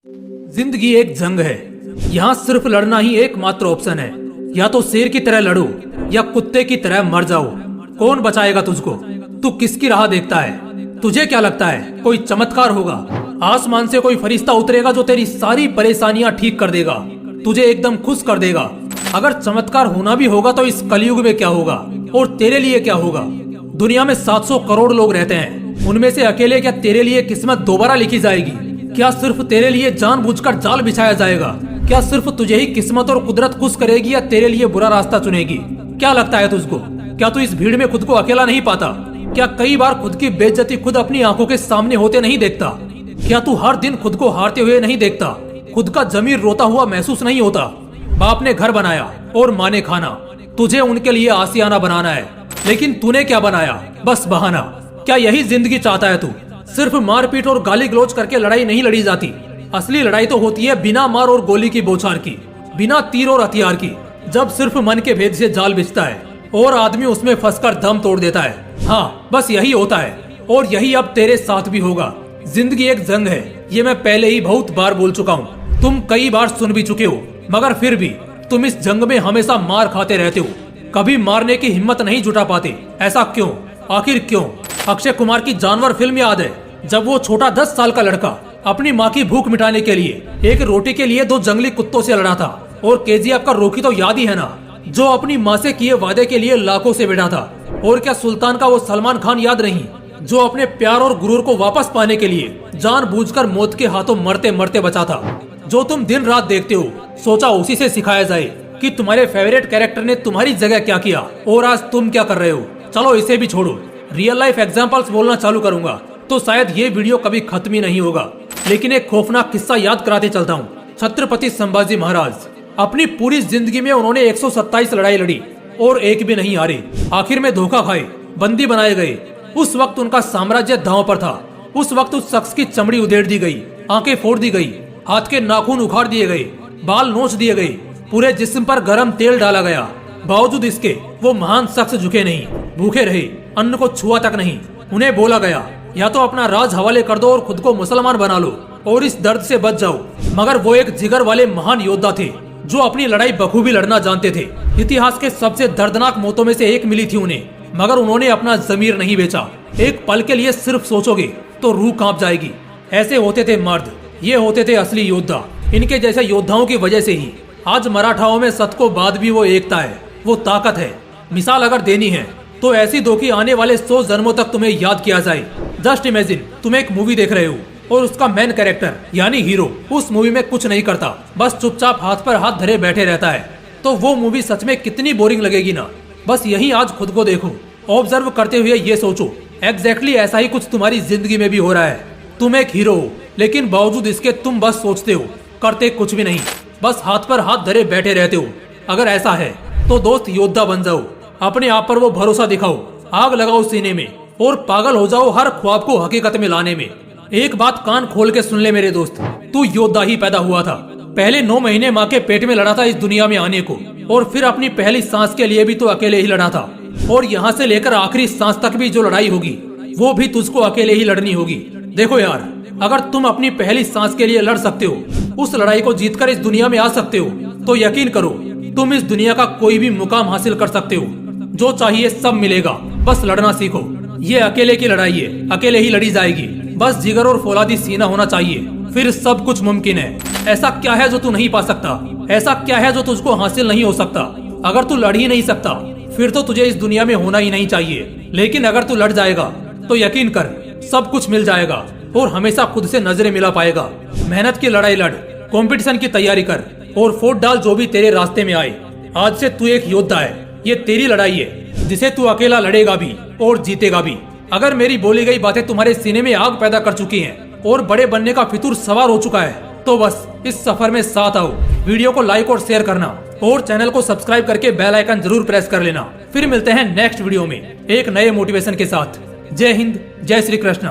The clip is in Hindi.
जिंदगी एक जंग है। यहाँ सिर्फ लड़ना ही एकमात्र ऑप्शन है। या तो शेर की तरह लड़ो या कुत्ते की तरह मर जाओ। कौन बचाएगा तुझको? तू किसकी राह देखता है? तुझे क्या लगता है कोई चमत्कार होगा? आसमान से कोई फरिश्ता उतरेगा जो तेरी सारी परेशानियां ठीक कर देगा, तुझे एकदम खुश कर देगा? अगर चमत्कार होना भी होगा तो इस कलयुग में क्या होगा और तेरे लिए क्या होगा? दुनिया में 700 करोड़ लोग रहते हैं, उनमें से अकेले क्या तेरे लिए किस्मत दोबारा लिखी जाएगी? क्या सिर्फ तेरे लिए जानबूझकर जाल बिछाया जाएगा? क्या सिर्फ तुझे ही किस्मत और कुदरत खुश करेगी या तेरे लिए बुरा रास्ता चुनेगी? क्या लगता है तुझको? क्या तू इस भीड़ में खुद को अकेला नहीं पाता? क्या कई बार खुद की बेइज्जती खुद अपनी आंखों के सामने होते नहीं देखता? क्या तू हर दिन खुद को हारते हुए नहीं देखता? खुद का जमीर रोता हुआ महसूस नहीं होता? बाप ने घर बनाया और माँ ने खाना, तुझे उनके लिए आशियाना बनाना है, लेकिन तूने क्या बनाया? बस बहाना। क्या यही जिंदगी चाहता है तू? सिर्फ मारपीट और गाली गलौज करके लड़ाई नहीं लड़ी जाती। असली लड़ाई तो होती है बिना मार और गोली की बौछार की, बिना तीर और हथियार की। जब सिर्फ मन के भेद से जाल बिछता है और आदमी उसमें फंसकर दम तोड़ देता है। हाँ, बस यही होता है और यही अब तेरे साथ भी होगा। जिंदगी एक जंग है, ये मैं पहले ही बहुत बार बोल चुका हूँ, तुम कई बार सुन भी चुके हो, मगर फिर भी तुम इस जंग में हमेशा मार खाते रहते हो। कभी मारने की हिम्मत नहीं जुटा पाते। ऐसा क्यों? आखिर क्यों? अक्षय कुमार की जानवर फिल्म याद है, जब वो छोटा 10 साल का लड़का अपनी माँ की भूख मिटाने के लिए एक रोटी के लिए 2 जंगली कुत्तों से लड़ा था। और केजीएफ का रोकी तो याद ही है ना, जो अपनी माँ से किए वादे के लिए लाखों से भिड़ा था। और क्या सुल्तान का वो सलमान खान याद नहीं, जो अपने प्यार और गुरूर को वापस पाने के लिए जानबूझकर मौत के हाथों मरते मरते बचा था? जो तुम दिन रात देखते हो, सोचा उसी से सिखाया जाए कि तुम्हारे फेवरेट कैरेक्टर ने तुम्हारी जगह क्या किया और आज तुम क्या कर रहे हो। चलो इसे भी छोड़ो, रियल लाइफ एग्जांपल्स बोलना चालू करूंगा तो शायद ये वीडियो कभी खत्म ही नहीं होगा। लेकिन एक खौफनाक किस्सा याद कराते चलता हूँ। छत्रपति संभाजी महाराज, अपनी पूरी जिंदगी में उन्होंने 127 लड़ाई लड़ी और एक भी नहीं हारे। आखिर में धोखा खाए, बंदी बनाए गए। उस वक्त उनका साम्राज्य दांव पर था। उस वक्त उस शख्स की चमड़ी उधेड़ दी गई, आंखें फोड़ दी गई, हाथ के नाखून उखाड़ दिए गए, बाल नोच दिए गए, पूरे जिस्म पर गर्म तेल डाला गया। बावजूद इसके वो महान शख्स झुके नहीं, भूखे रहे, अन्न को छुआ तक नहीं। उन्हें बोला गया या तो अपना राज हवाले कर दो और खुद को मुसलमान बना लो और इस दर्द से बच जाओ। मगर वो एक जिगर वाले महान योद्धा थे जो अपनी लड़ाई बखूबी लड़ना जानते थे। इतिहास के सबसे दर्दनाक मौतों में से एक मिली थी उन्हें, मगर उन्होंने अपना जमीर नहीं बेचा। एक पल के लिए सिर्फ सोचोगे तो रूह कांप जाएगी। ऐसे होते थे मर्द, ये होते थे असली योद्धा। इनके जैसे योद्धाओं की वजह से ही आज मराठाओं में सत को बाद भी वो एकता है, वो ताकत है। मिसाल अगर देनी है तो ऐसी दो कि आने वाले 100 जन्मों तक तुम्हें याद किया जाए। जस्ट इमेजिन, तुम एक मूवी देख रहे हो और उसका मेन कैरेक्टर यानी हीरो उस मूवी में कुछ नहीं करता, बस चुपचाप हाथ पर हाथ धरे बैठे रहता है, तो वो मूवी सच में कितनी बोरिंग लगेगी ना। बस यही आज खुद को देखो, ऑब्जर्व करते हुए ये सोचो, एग्जैक्टली ऐसा ही कुछ तुम्हारी जिंदगी में भी हो रहा है। तुम एक हीरो हो, लेकिन बावजूद इसके तुम बस सोचते हो, करते कुछ भी नहीं, बस हाथ पर हाथ धरे बैठे रहते हो। अगर ऐसा है तो दोस्त योद्धा बन जाओ, अपने आप पर वो भरोसा दिखाओ, आग लगाओ सीने में और पागल हो जाओ हर ख्वाब को हकीकत में लाने में। एक बात कान खोल के सुन ले मेरे दोस्त, तू योद्धा ही पैदा हुआ था। पहले 9 महीने माँ के पेट में लड़ा था इस दुनिया में आने को, और फिर अपनी पहली सांस के लिए भी तो अकेले ही लड़ा था। और यहाँ से लेकर आखिरी सांस तक भी जो लड़ाई होगी वो भी तुझको अकेले ही लड़नी होगी। देखो यार, अगर तुम अपनी पहली सांस के लिए लड़ सकते हो, उस लड़ाई को जीतकर इस दुनिया में आ सकते हो, तो यकीन करो तुम इस दुनिया का कोई भी मुकाम हासिल कर सकते हो। जो चाहिए सब मिलेगा, बस लड़ना सीखो। ये अकेले की लड़ाई है, अकेले ही लड़ी जाएगी। बस जिगर और फौलादी सीना होना चाहिए, फिर सब कुछ मुमकिन है। ऐसा क्या है जो तू नहीं पा सकता? ऐसा क्या है जो तुझको हासिल नहीं हो सकता? अगर तू लड़ ही नहीं सकता फिर तो तुझे इस दुनिया में होना ही नहीं चाहिए। लेकिन अगर तू लड़ जाएगा तो यकीन कर सब कुछ मिल जाएगा और हमेशा खुद से नजरें मिला पाएगा। मेहनत की लड़ाई लड़, कंपटीशन की तैयारी कर और फोड़ डाल जो भी तेरे रास्ते में आए। आज से तू एक योद्धा है, ये तेरी लड़ाई है जिसे तू अकेला लड़ेगा भी और जीतेगा भी। अगर मेरी बोली गई बातें तुम्हारे सीने में आग पैदा कर चुकी हैं और बड़े बनने का फितूर सवार हो चुका है, तो बस इस सफर में साथ आओ। वीडियो को लाइक और शेयर करना और चैनल को सब्सक्राइब करके बेल आइकन जरूर प्रेस कर लेना। फिर मिलते हैं नेक्स्ट वीडियो में एक नए मोटिवेशन के साथ। जय हिंद, जय श्री कृष्ण।